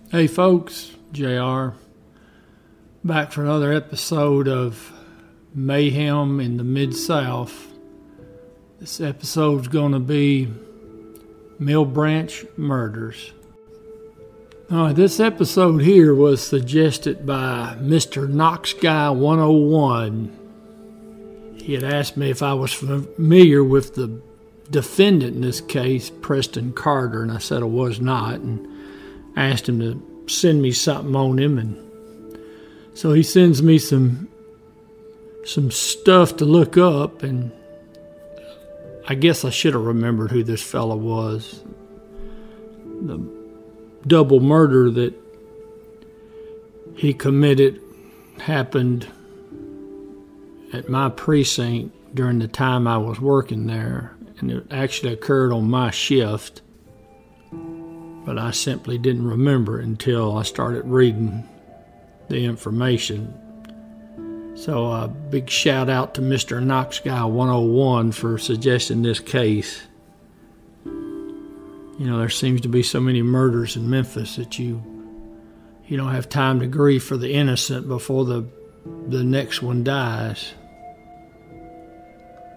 Hey folks, JR, back for another episode of Mayhem in the Mid-South. This episode's going to be Millbranch Murders. This episode here was suggested by Mr. Knox Guy 101. He had asked me if I was familiar with the defendant in this case, Preston Carter, and I said I was not, and asked him to send me something on him, and so he sends me some stuff to look up, and I guess I should have remembered who this fella was. The double murder that he committed happened at my precinct during the time I was working there, and it actually occurred on my shift. But I simply didn't remember it until I started reading the information. So a big shout out to Mr. Knox Guy 101 for suggesting this case. You know, there seems to be so many murders in Memphis that you don't have time to grieve for the innocent before the next one dies.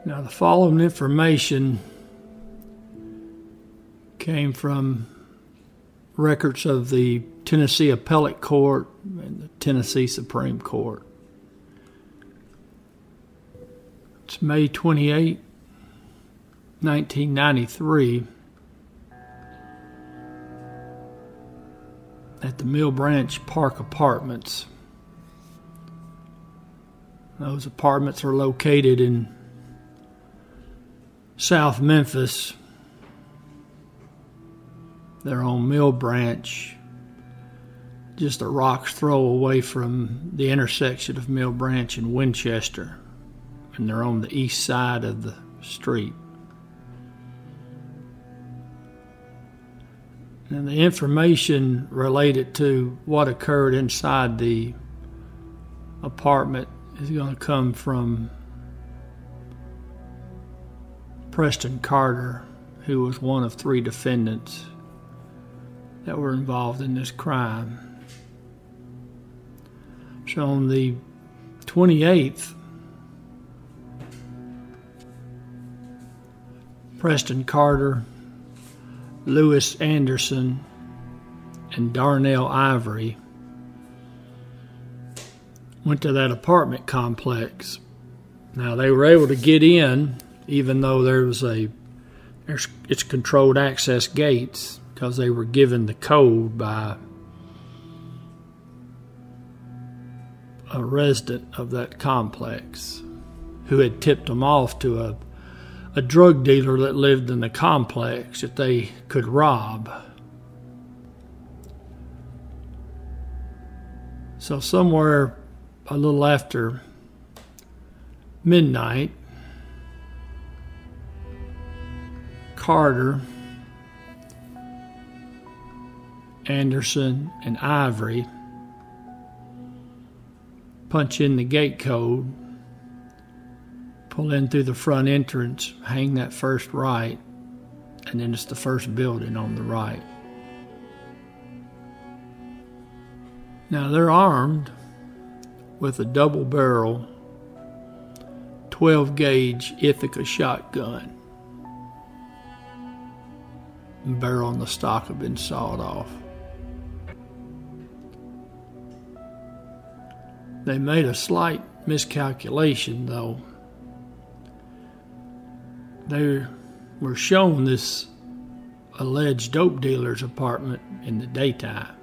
Now, the following information came from records of the Tennessee Appellate Court and the Tennessee Supreme Court. It's May 28, 1993, at the Millbranch Park Apartments. Those apartments are located in South Memphis. They're on Millbranch, just a rock's throw away from the intersection of Millbranch and Winchester, and they're on the east side of the street. And the information related to what occurred inside the apartment is going to come from Preston Carter, who was one of 3 defendants that were involved in this crime. So on the 28th, Preston Carter, Lewis Anderson, and Darnell Ivory went to that apartment complex. Now, they were able to get in, even though it's controlled access gates, because they were given the code by a resident of that complex who had tipped them off to a drug dealer that lived in the complex that they could rob. So somewhere a little after midnight, Carter, Anderson, and Ivory punch in the gate code, pull in through the front entrance, hang that first right, and then it's the first building on the right. Now, they're armed with a double-barrel 12-gauge Ithaca shotgun. The barrel and the stock have been sawed off. They made a slight miscalculation, though. They were shown this alleged dope dealer's apartment in the daytime.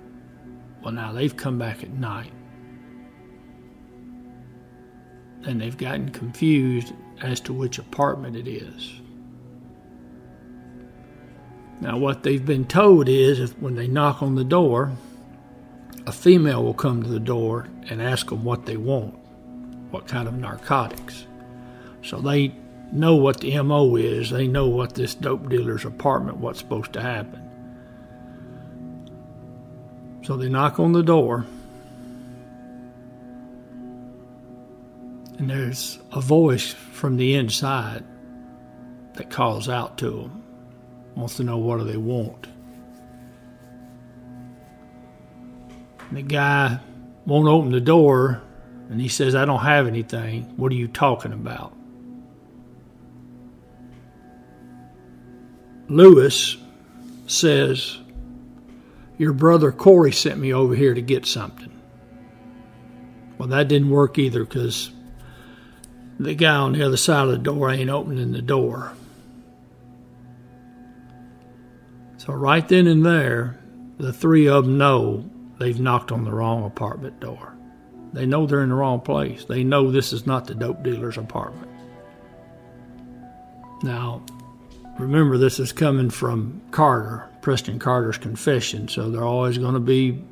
Well, now they've come back at night, and they've gotten confused as to which apartment it is. Now, what they've been told is if when they knock on the door, a female will come to the door and ask them what they want, what kind of narcotics. So they know what the MO is. They know what this dope dealer's apartment, what's supposed to happen. So they knock on the door, and there's a voice from the inside that calls out to them, wants to know what do they want. The guy won't open the door, and he says, "I don't have anything. What are you talking about?" Lewis says, "Your brother Corey sent me over here to get something." Well, that didn't work either, because the guy on the other side of the door ain't opening the door. So right then and there, the three of them know they've knocked on the wrong apartment door. They know they're in the wrong place. They know this is not the dope dealer's apartment. Now, remember, this is coming from Carter, Preston Carter's confession, so they're always going to be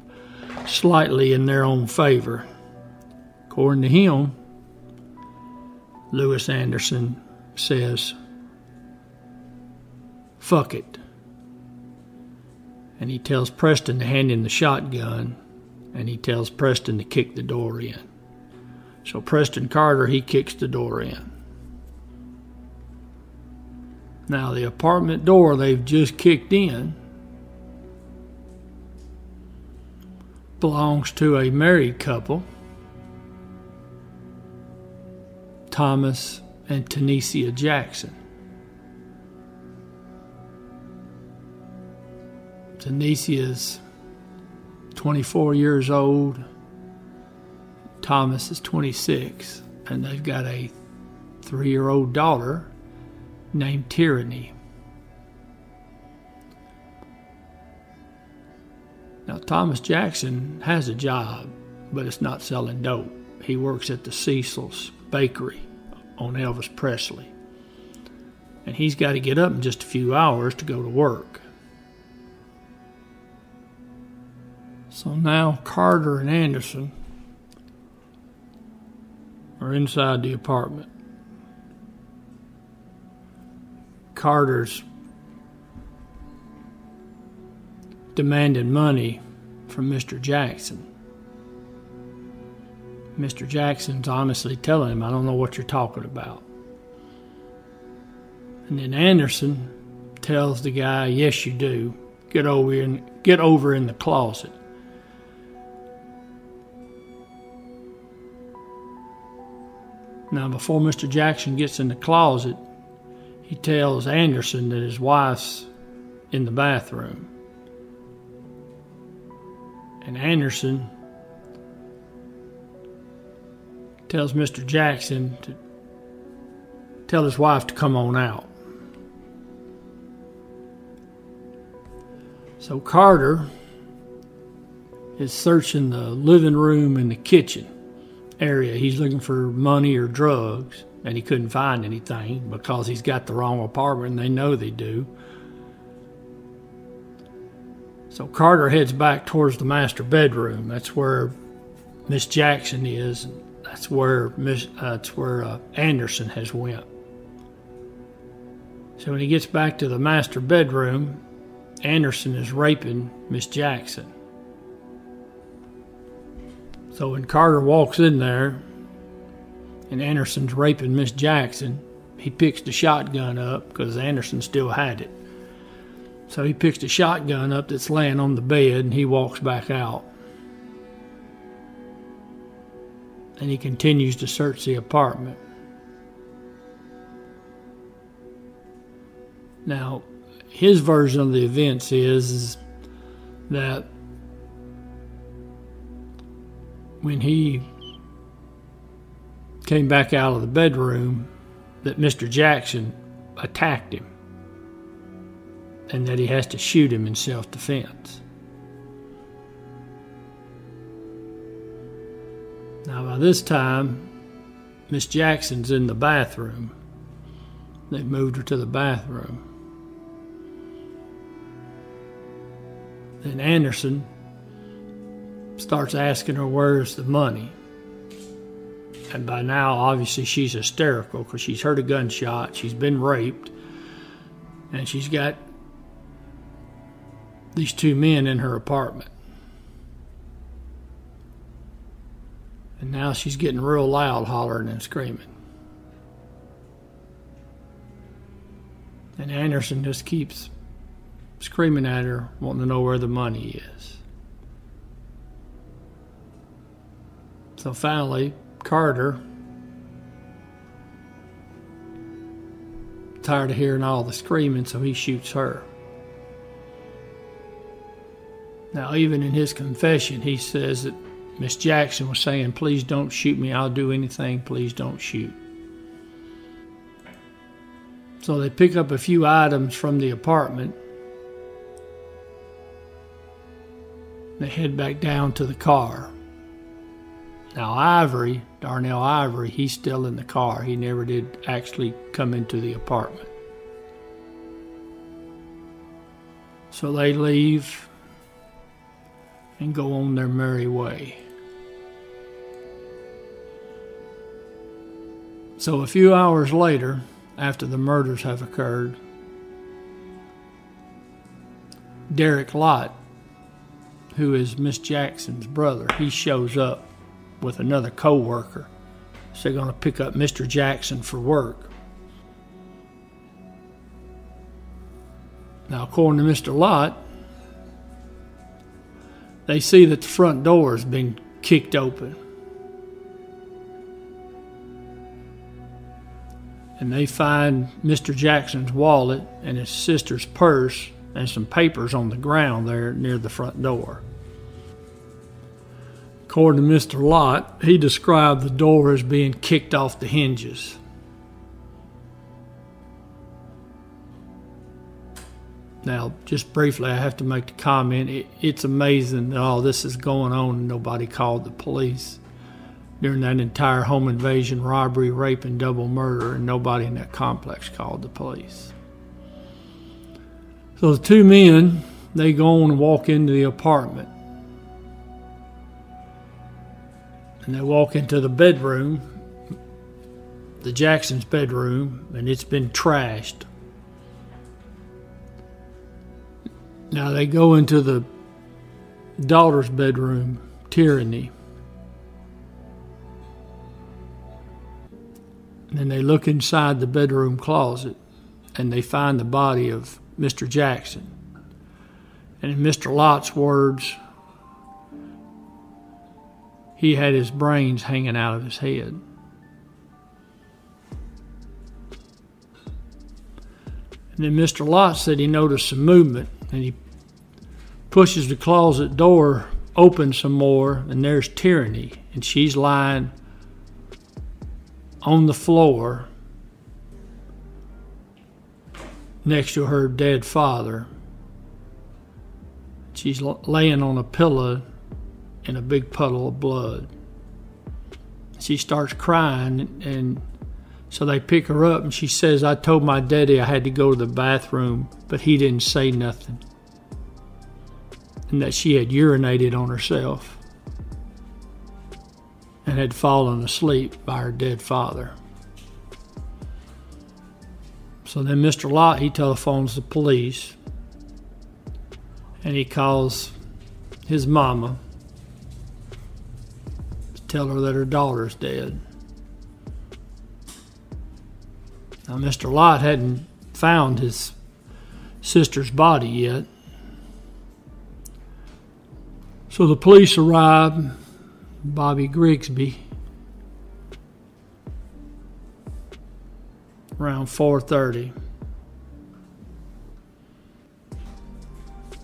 slightly in their own favor. According to him, Lewis Anderson says, "Fuck it." And he tells Preston to hand him the shotgun, and he tells Preston to kick the door in. So Preston Carter, he kicks the door in. Now, the apartment door they've just kicked in belongs to a married couple, Thomas and Tanisha Jackson. Tanisha is 24 years old. Thomas is 26. And they've got a 3-year-old daughter named Tyranny. Now, Thomas Jackson has a job, but it's not selling dope. He works at the Cecil's Bakery on Elvis Presley. And he's got to get up in just a few hours to go to work. So now Carter and Anderson are inside the apartment. Carter's demanding money from Mr. Jackson. Mr. Jackson's honestly telling him, "I don't know what you're talking about." And then Anderson tells the guy, "Yes, you do. Get over in the closet." Now, before Mr. Jackson gets in the closet, he tells Anderson that his wife's in the bathroom. And Anderson tells Mr. Jackson to tell his wife to come on out. So Carter is searching the living room and the kitchen area. He's looking for money or drugs, and he couldn't find anything because he's got the wrong apartment, and they know they do. So Carter heads back towards the master bedroom. That's where Miss Jackson is. That's where Anderson has went. So when he gets back to the master bedroom, Anderson is raping Miss Jackson. So when Carter walks in there and Anderson's raping Miss Jackson, he picks the shotgun up because Anderson still had it. So he picks the shotgun up that's laying on the bed and he walks back out. And he continues to search the apartment. Now, his version of the events is that when he came back out of the bedroom, that Mr. Jackson attacked him and that he has to shoot him in self-defense. Now, by this time, Miss Jackson's in the bathroom. They've moved her to the bathroom. Then Anderson starts asking her where's the money. And by now, obviously, she's hysterical because she's heard a gunshot, she's been raped, and she's got these two men in her apartment. And now she's getting real loud, hollering and screaming. And Anderson just keeps screaming at her, wanting to know where the money is. So finally, Carter, tired of hearing all the screaming, so he shoots her. Now, even in his confession, he says that Miss Jackson was saying, "Please don't shoot me. I'll do anything. Please don't shoot." So they pick up a few items from the apartment. They head back down to the car. Now Darnell Ivory, he's still in the car. He never did actually come into the apartment. So they leave and go on their merry way. So a few hours later, after the murders have occurred, Derek Lott, who is Miss Jackson's brother, he shows up with another co-worker. So they're going to pick up Mr. Jackson for work. Now, according to Mr. Lott, they see that the front door has been kicked open. And they find Mr. Jackson's wallet and his sister's purse and some papers on the ground there near the front door. According to Mr. Lott, he described the door as being kicked off the hinges. Now, just briefly, I have to make the comment, it's amazing that all this is going on and nobody called the police during that entire home invasion, robbery, rape, and double murder, and nobody in that complex called the police. So the two men, they go on and walk into the apartment. And they walk into the bedroom, the Jackson's bedroom, and it's been trashed. Now they go into the daughter's bedroom, Tyranny. And then they look inside the bedroom closet, and they find the body of Mr. Jackson. And in Mr. Lott's words, he had his brains hanging out of his head. And then Mr. Lott said he noticed some movement, and he pushes the closet door open some more, and there's Tyranny, and she's lying on the floor next to her dead father. She's laying on a pillow in a big puddle of blood. She starts crying, and so they pick her up, and she says, "I told my daddy I had to go to the bathroom, but he didn't say nothing." And that she had urinated on herself and had fallen asleep by her dead father. So then Mr. Lott, he telephones the police, and he calls his mama to tell her that her daughter's dead. Now, Mr. Lott hadn't found his sister's body yet. So the police arrived. Bobby Grigsby, around 4:30.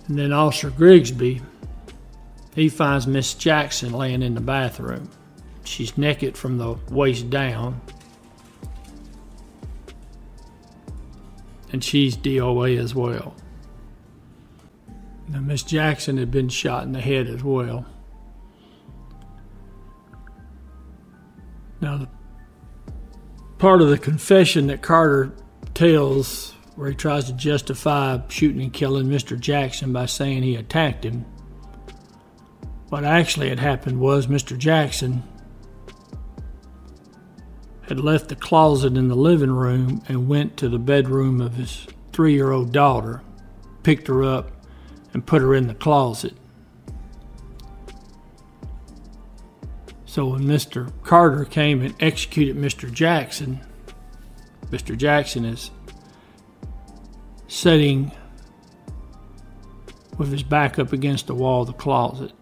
And then Officer Grigsby, he finds Miss Jackson laying in the bathroom. She's naked from the waist down. And she's DOA as well. Now, Miss Jackson had been shot in the head as well. Now, the part of the confession that Carter tells, where he tries to justify shooting and killing Mr. Jackson by saying he attacked him, what actually had happened was Mr. Jackson had left the closet in the living room and went to the bedroom of his 3-year-old daughter, picked her up, and put her in the closet. So when Mr. Carter came and executed Mr. Jackson is sitting with his back up against the wall of the closet.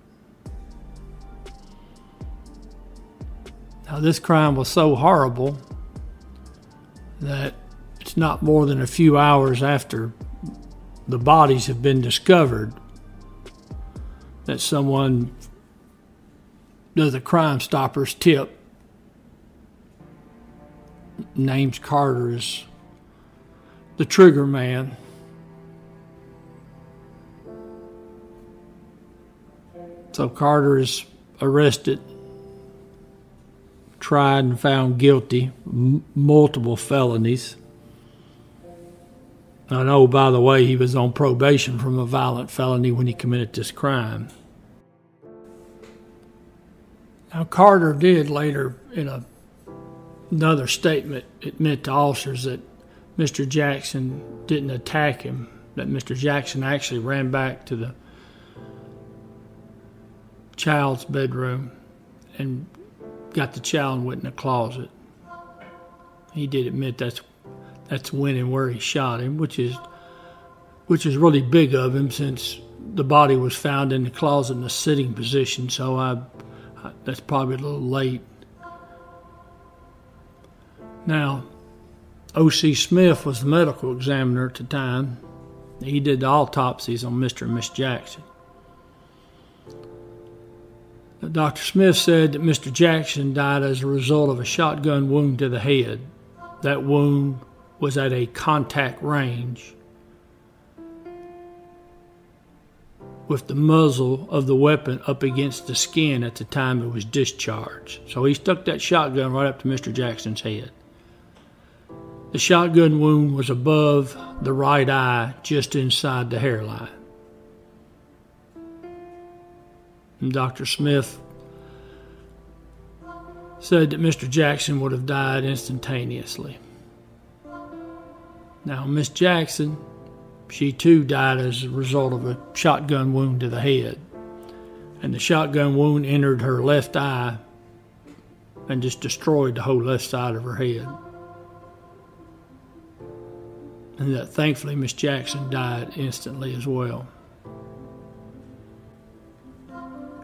Now, this crime was so horrible that it's not more than a few hours after the bodies have been discovered that someone does a Crime Stoppers tip, names Carter as the trigger man. So Carter is arrested, tried and found guilty, multiple felonies. I know, by the way, he was on probation from a violent felony when he committed this crime. Now, Carter did later, in another statement, admit to officers that Mr. Jackson didn't attack him, that Mr. Jackson actually ran back to the child's bedroom and got the child and went in the closet. He did admit that's when and where he shot him, which is really big of him, since the body was found in the closet in a sitting position. So that's probably a little late. Now, O.C. Smith was the medical examiner at the time. He did the autopsies on Mr. and Miss Jackson. Dr. Smith said that Mr. Jackson died as a result of a shotgun wound to the head. That wound was at a contact range with the muzzle of the weapon up against the skin at the time it was discharged. So he stuck that shotgun right up to Mr. Jackson's head. The shotgun wound was above the right eye, just inside the hairline. And Dr. Smith said that Mr. Jackson would have died instantaneously. Now, Miss Jackson, she too died as a result of a shotgun wound to the head. And the shotgun wound entered her left eye and just destroyed the whole left side of her head. And that thankfully Miss Jackson died instantly as well.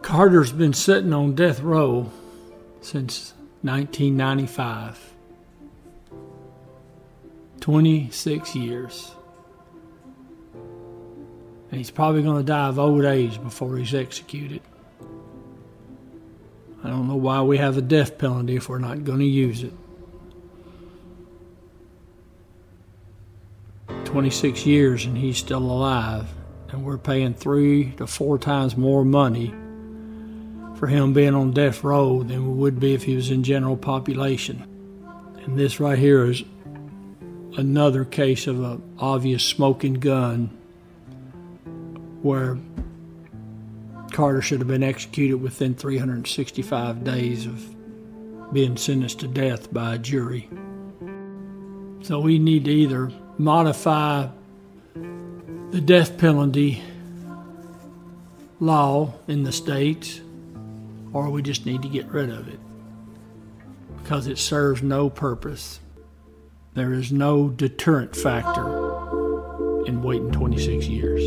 Carter's been sitting on death row since 1995. 26 years. And he's probably going to die of old age before he's executed. I don't know why we have a death penalty if we're not going to use it. 26 years and he's still alive. And we're paying 3 to 4 times more money for him being on death row than we would be if he was in general population. And this right here is another case of an obvious smoking gun where Carter should have been executed within 365 days of being sentenced to death by a jury. So we need to either modify the death penalty law in the states, or we just need to get rid of it because it serves no purpose. There is no deterrent factor in waiting 26 years.